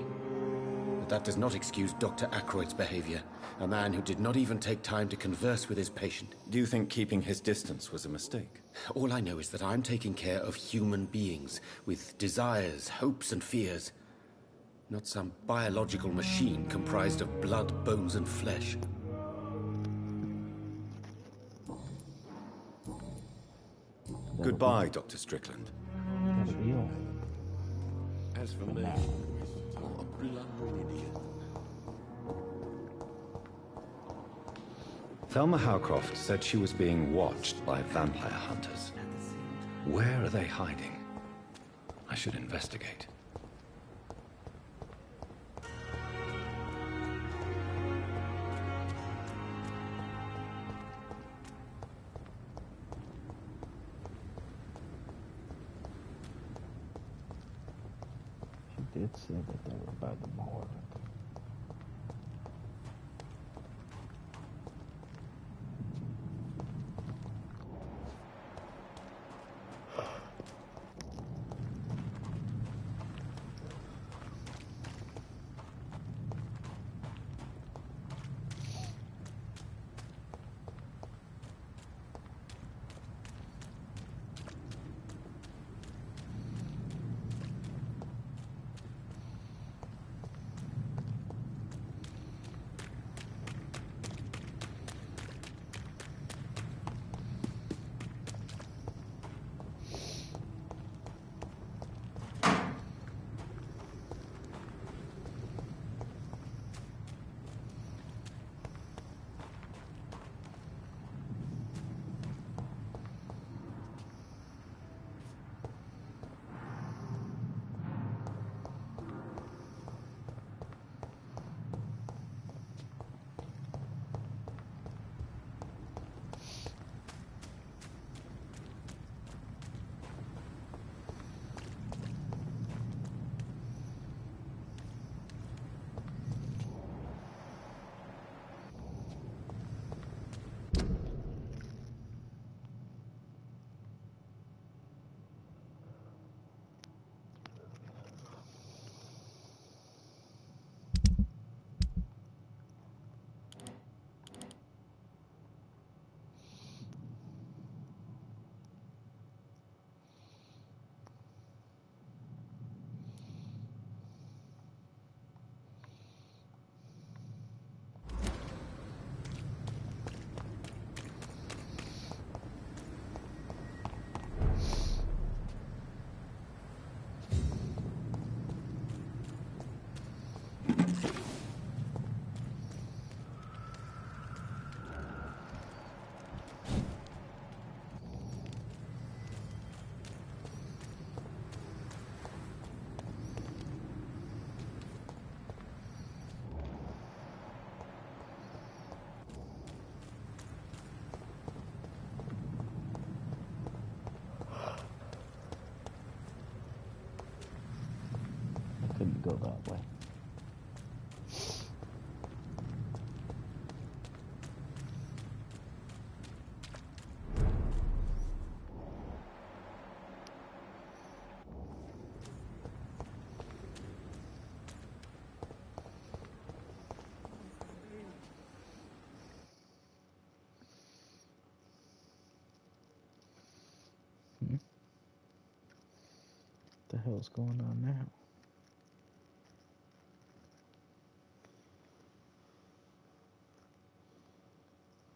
But that does not excuse Dr. Ackroyd's behavior. A man who did not even take time to converse with his patient. Do you think keeping his distance was a mistake? All I know is that I'm taking care of human beings with desires, hopes, and fears. Not some biological machine comprised of blood, bones, and flesh. Goodbye, Dr. Strickland. That'll be all. As for me, what a blundering idiot. Thelma Howcroft said she was being watched by vampire hunters. Where are they hiding? I should investigate. She did say that they were by the morgue. Couldn't go that way. What the hell's going on now?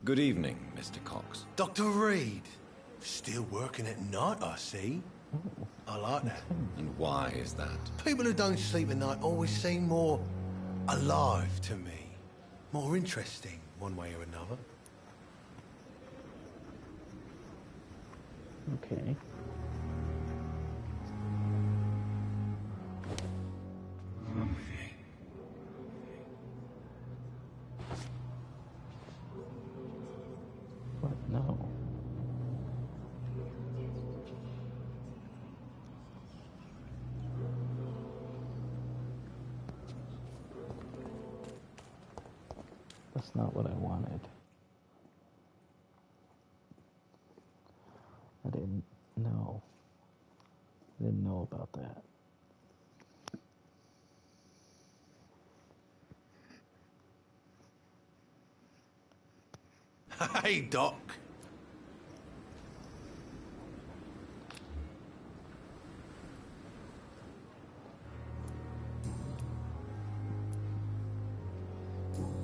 Good evening, Mr. Cox. Dr. Reed. Still working at night, I see. I like that. And why is that? People who don't sleep at night always seem more alive to me. More interesting, one way or another. Okay. What? No. That's not what I wanted. Hey, Doc.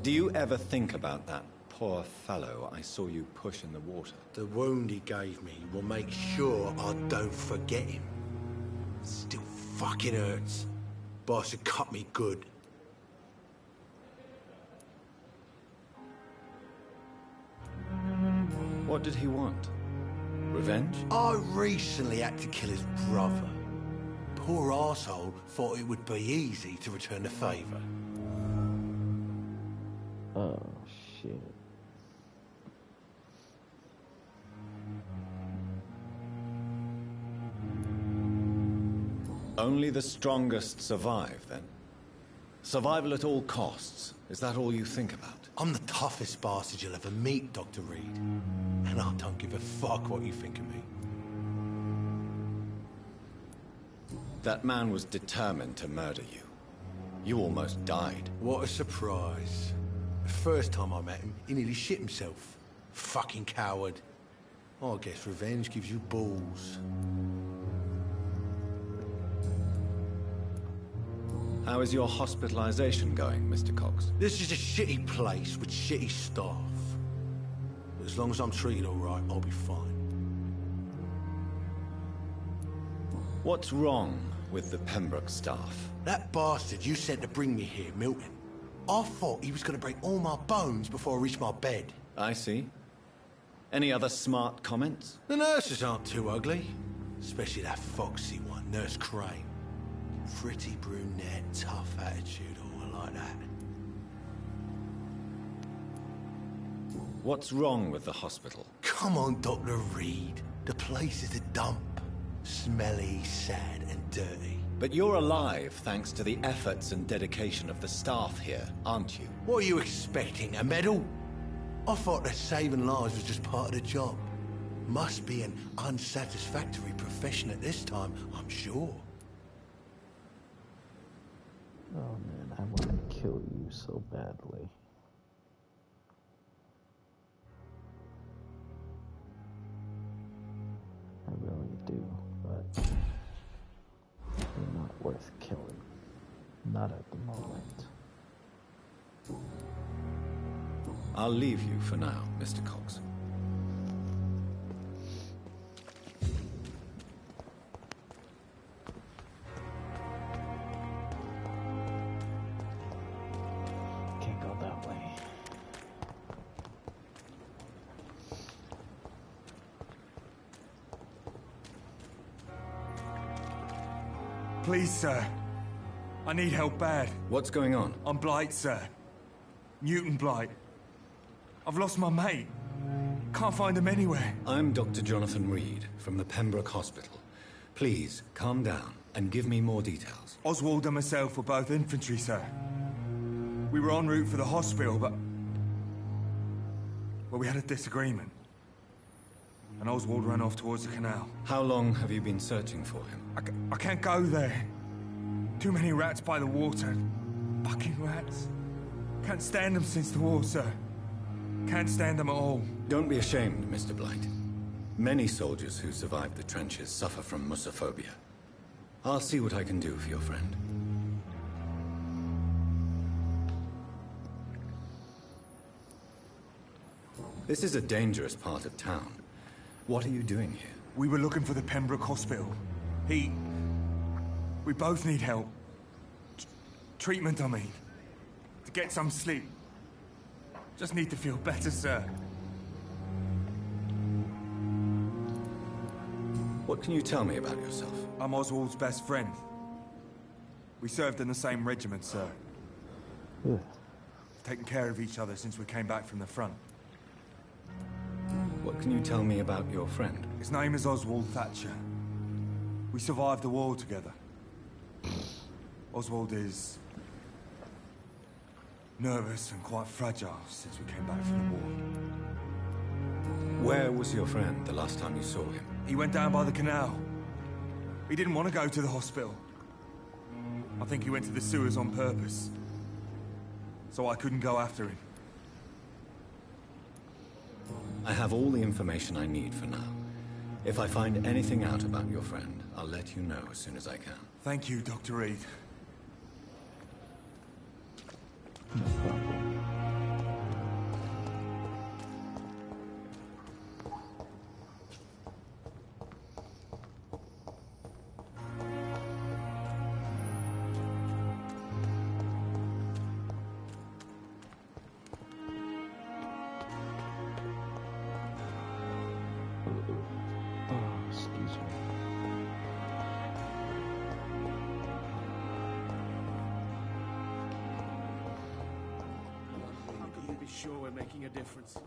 Do you ever think about that poor fellow I saw you push in the water? The wound he gave me will make sure I don't forget him. Still fucking hurts. Boss had cut me good. What did he want? Revenge? I recently had to kill his brother. Poor arsehole thought it would be easy to return the favour. Oh, shit. Only the strongest survive, then? Survival at all costs. Is that all you think about? I'm the toughest bastard you'll ever meet, Dr. Reed. And I don't give a fuck what you think of me. That man was determined to murder you. You almost died. What a surprise. The first time I met him, he nearly shit himself. Fucking coward. I guess revenge gives you balls. How is your hospitalization going, Mr. Cox? This is a shitty place with shitty staff. But as long as I'm treated all right, I'll be fine. What's wrong with the Pembroke staff? That bastard you sent to bring me here, Milton. I thought he was going to break all my bones before I reached my bed. I see. Any other smart comments? The nurses aren't too ugly. Especially that foxy one, Nurse Crane. Pretty brunette, tough attitude, all like that. What's wrong with the hospital? Come on, Dr. Reed. The place is a dump. Smelly, sad, and dirty. But you're alive thanks to the efforts and dedication of the staff here, aren't you? What are you expecting, a medal? I thought that saving lives was just part of the job. Must be an unsatisfactory profession at this time, I'm sure. Oh man, I want to kill you so badly. I really do, but you're not worth killing. Not at the moment. I'll leave you for now, Mr. Cox. Can't go that way. Please, sir. I need help bad. What's going on? I'm Blight, sir. Newton Blight. I've lost my mate. Can't find him anywhere. I'm Dr. Jonathan Reed from the Pembroke Hospital. Please, calm down and give me more details. Oswald and myself were both infantry, sir. We were en route for the hospital, but... well, we had a disagreement. And Oswald ran off towards the canal. How long have you been searching for him? I can't go there. Too many rats by the water. Bucking rats. Can't stand them since the war, sir. Can't stand them at all. Don't be ashamed, Mr. Blight. Many soldiers who survived the trenches suffer from musophobia. I'll see what I can do for your friend. This is a dangerous part of town. What are you doing here? We were looking for the Pembroke Hospital. We both need help. Treatment, I mean. To get some sleep. Just need to feel better, sir. What can you tell me about yourself? I'm Oswald's best friend. We served in the same regiment, sir. Yeah. Taken care of each other since we came back from the front. What can you tell me about your friend? His name is Oswald Thatcher. We survived the war together. Oswald is... nervous and quite fragile since we came back from the war. Where was your friend the last time you saw him? He went down by the canal. He didn't want to go to the hospital. I think he went to the sewers on purpose. So I couldn't go after him. I have all the information I need for now. If I find anything out about your friend, I'll let you know as soon as I can. Thank you, Dr. Reed. No problem. Oh, excuse me. How can we be sure we're making a difference?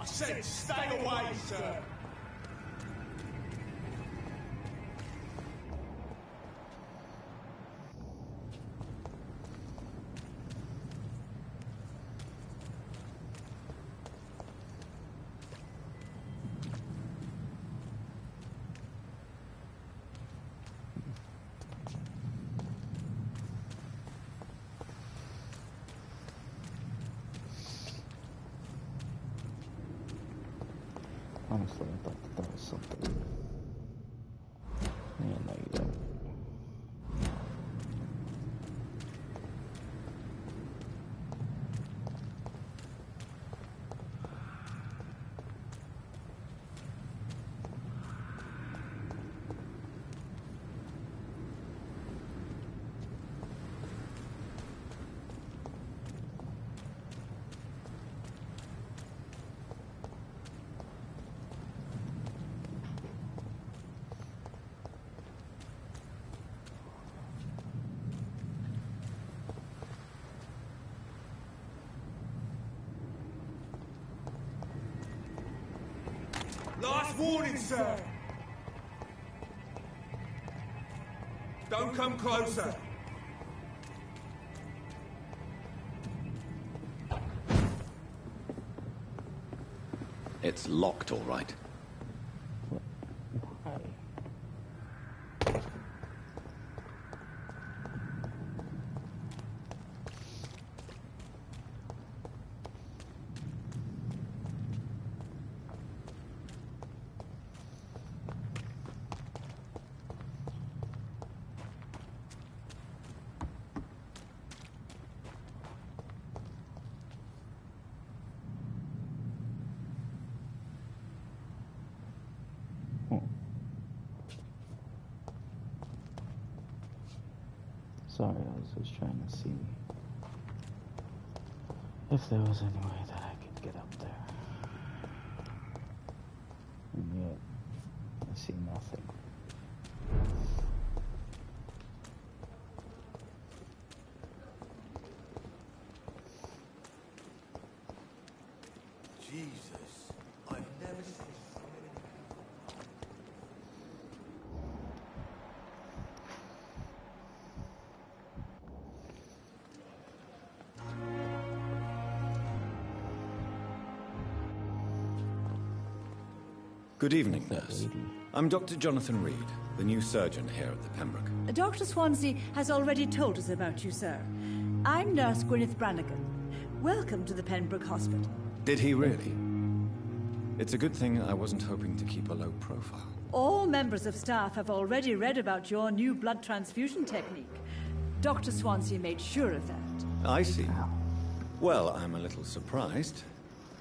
I said stay away, sir. Honestly, I thought that was something. Yeah, no, you don't. Last warning, sir. Don't come closer. It's locked, all right. Why? Sorry, I was just trying to see if there was any way that I could get up there. And yet, I see nothing. Jesus, I've never seen so many. Good evening, nurse. I'm Dr. Jonathan Reed, the new surgeon here at the Pembroke. Dr. Swansea has already told us about you, sir. I'm Nurse Gwyneth Brannigan. Welcome to the Pembroke Hospital. Did he really? It's a good thing I wasn't hoping to keep a low profile. All members of staff have already read about your new blood transfusion technique. Dr. Swansea made sure of that. I see. Well, I'm a little surprised,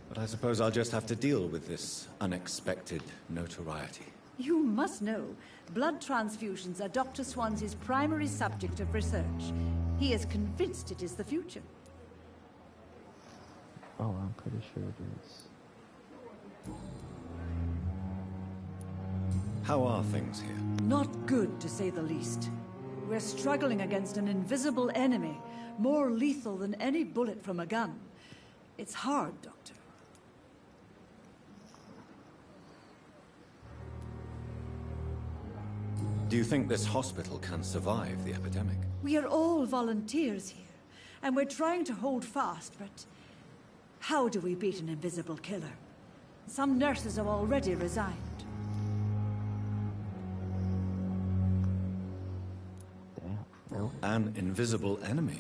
but I suppose I'll just have to deal with this unexpected notoriety. You must know, blood transfusions are Dr. Swansea's primary subject of research. He is convinced it is the future. Oh, I'm pretty sure it is. How are things here? Not good, to say the least. We're struggling against an invisible enemy, more lethal than any bullet from a gun. It's hard, Doctor. Do you think this hospital can survive the epidemic? We are all volunteers here, and we're trying to hold fast, but how do we beat an invisible killer? Some nurses have already resigned. Damn. An invisible enemy?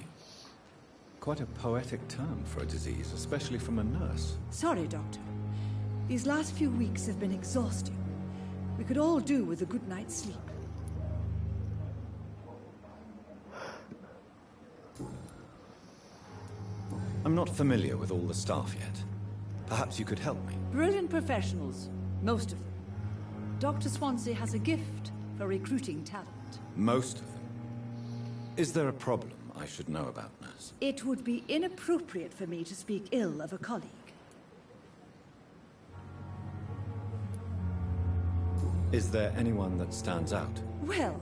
Quite a poetic term for a disease, especially from a nurse. Sorry, Doctor. These last few weeks have been exhausting. We could all do with a good night's sleep. I'm not familiar with all the staff yet. Perhaps you could help me. Brilliant professionals, most of them. Dr. Swansea has a gift for recruiting talent. Most of them. Is there a problem I should know about, nurse? It would be inappropriate for me to speak ill of a colleague. Is there anyone that stands out? Well,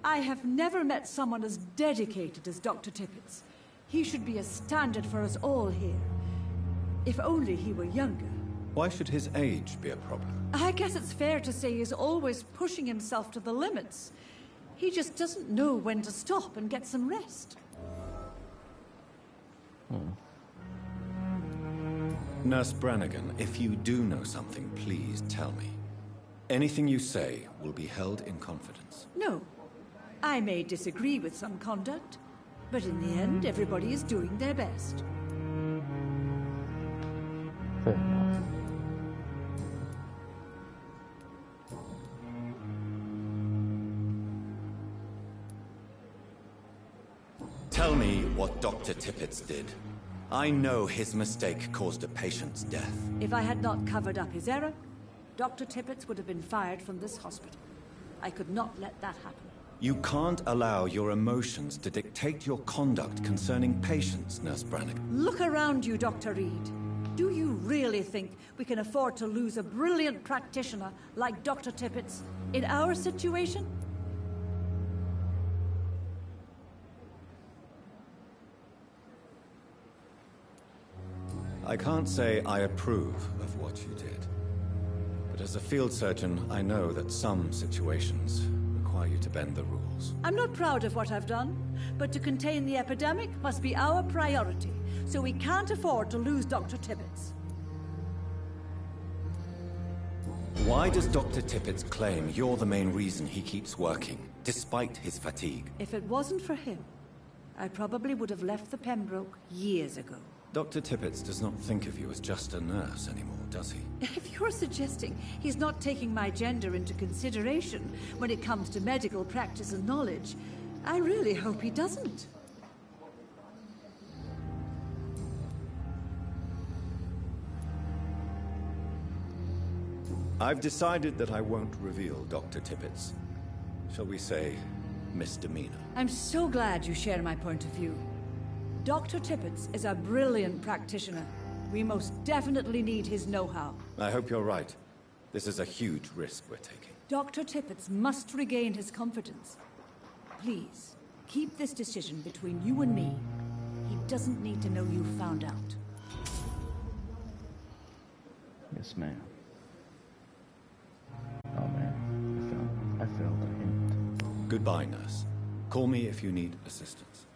I have never met someone as dedicated as Dr. Tippets. He should be a standard for us all here. If only he were younger. Why should his age be a problem? I guess it's fair to say he's always pushing himself to the limits. He just doesn't know when to stop and get some rest. Nurse Brannigan, if you do know something, please tell me. Anything you say will be held in confidence. No. I may disagree with some conduct, but in the end, everybody is doing their best. Fair enough. Tell me what Dr. Tippets did. I know his mistake caused a patient's death. If I had not covered up his error, Dr. Tippets would have been fired from this hospital. I could not let that happen. You can't allow your emotions to dictate your conduct concerning patients, Nurse Brannigan. Look around you, Dr. Reed. Do you really think we can afford to lose a brilliant practitioner like Dr. Tippets in our situation? I can't say I approve of what you did. But as a field surgeon, I know that some situations require you to bend the rules. I'm not proud of what I've done, but to contain the epidemic must be our priority, so we can't afford to lose Dr. Tippets. Why does Dr. Tippets claim you're the main reason he keeps working, despite his fatigue? If it wasn't for him, I probably would have left the Pembroke years ago. Dr. Tippets does not think of you as just a nurse anymore, does he? If you're suggesting he's not taking my gender into consideration when it comes to medical practice and knowledge, I really hope he doesn't. I've decided that I won't reveal Dr. Tippets. Shall we say, misdemeanor. I'm so glad you share my point of view. Dr. Tippett is a brilliant practitioner. We most definitely need his know-how. I hope you're right. This is a huge risk we're taking. Dr. Tippett must regain his confidence. Please, keep this decision between you and me. He doesn't need to know you found out. Yes, ma'am. Oh man, I failed a hint. Goodbye, nurse. Call me if you need assistance.